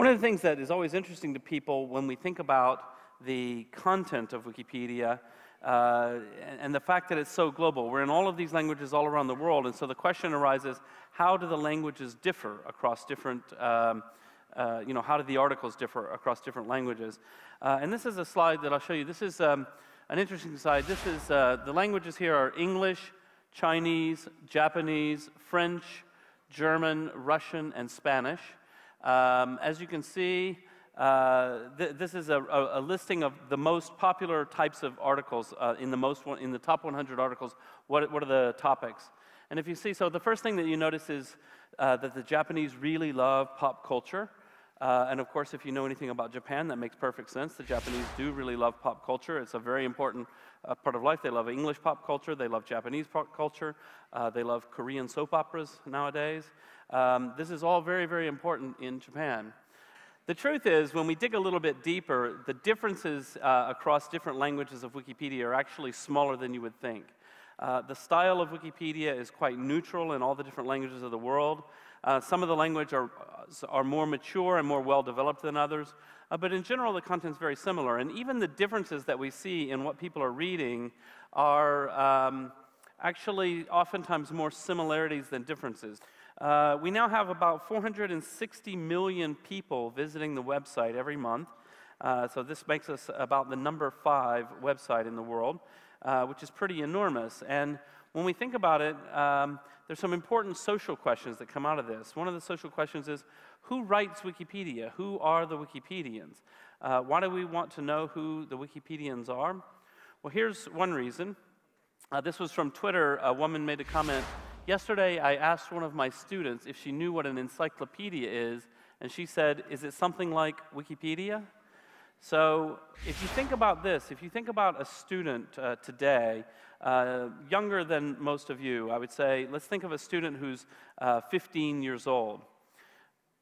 One of the things that is always interesting to people when we think about the content of Wikipedia and the fact that it's so global. We're in all of these languages all around the world, and so the question arises, how do the languages differ across different, how do the articles differ across different languages? And this is a slide that I'll show you. This is an interesting slide. This is, the languages here are English, Chinese, Japanese, French, German, Russian, and Spanish. As you can see, this is a listing of the most popular types of articles in the top 100 articles. What are the topics? And if you see, so the first thing that you notice is that the Japanese really love pop culture. And of course, if you know anything about Japan, that makes perfect sense. The Japanese do really love pop culture. It's a very important part of life. They love English pop culture. They love Japanese pop culture. They love Korean soap operas nowadays. This is all very, very important in Japan. The truth is, when we dig a little bit deeper, the differences across different languages of Wikipedia are actually smaller than you would think. The style of Wikipedia is quite neutral in all the different languages of the world. Some of the language are more mature and more well-developed than others, but in general, the content's very similar. And even the differences that we see in what people are reading are actually oftentimes more similarities than differences. We now have about 460 million people visiting the website every month. So this makes us about the number 5 website in the world, which is pretty enormous. And when we think about it, there's some important social questions that come out of this. One of the social questions is, who writes Wikipedia? Who are the Wikipedians? Why do we want to know who the Wikipedians are? Well, here's one reason. This was from Twitter. A woman made a comment. Yesterday, I asked one of my students if she knew what an encyclopedia is, and she said, is it something like Wikipedia? So if you think about this, if you think about a student today, younger than most of you, I would say, let's think of a student who's 15 years old.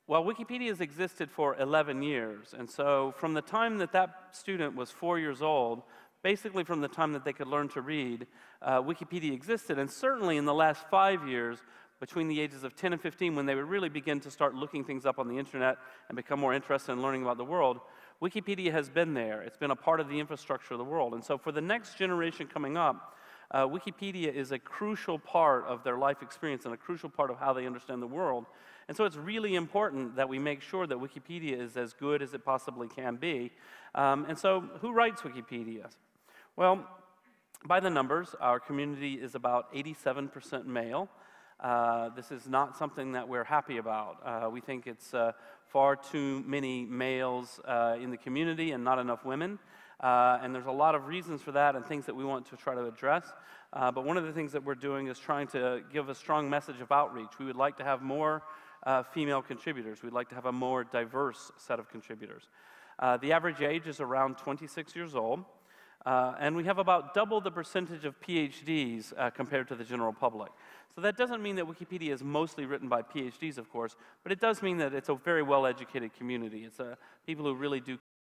Well, Wikipedia has existed for 11 years, and so from the time that that student was 4 years old, basically from the time that they could learn to read, Wikipedia existed, and certainly in the last 5 years, between the ages of 10 and 15, when they would really begin to start looking things up on the internet and become more interested in learning about the world, Wikipedia has been there. It's been a part of the infrastructure of the world. And so for the next generation coming up, Wikipedia is a crucial part of their life experience and a crucial part of how they understand the world. And so it's really important that we make sure that Wikipedia is as good as it possibly can be. And so who writes Wikipedia? Well, by the numbers, our community is about 87% male. This is not something that we're happy about. We think it's far too many males in the community and not enough women. And there's a lot of reasons for that and things that we want to try to address. But one of the things that we're doing is trying to give a strong message of outreach. We would like to have more female contributors. We'd like to have a more diverse set of contributors. The average age is around 26 years old. And we have about double the percentage of PhDs compared to the general public. So that doesn't mean that Wikipedia is mostly written by PhDs, of course, but it does mean that it's a very well-educated community. It's people who really do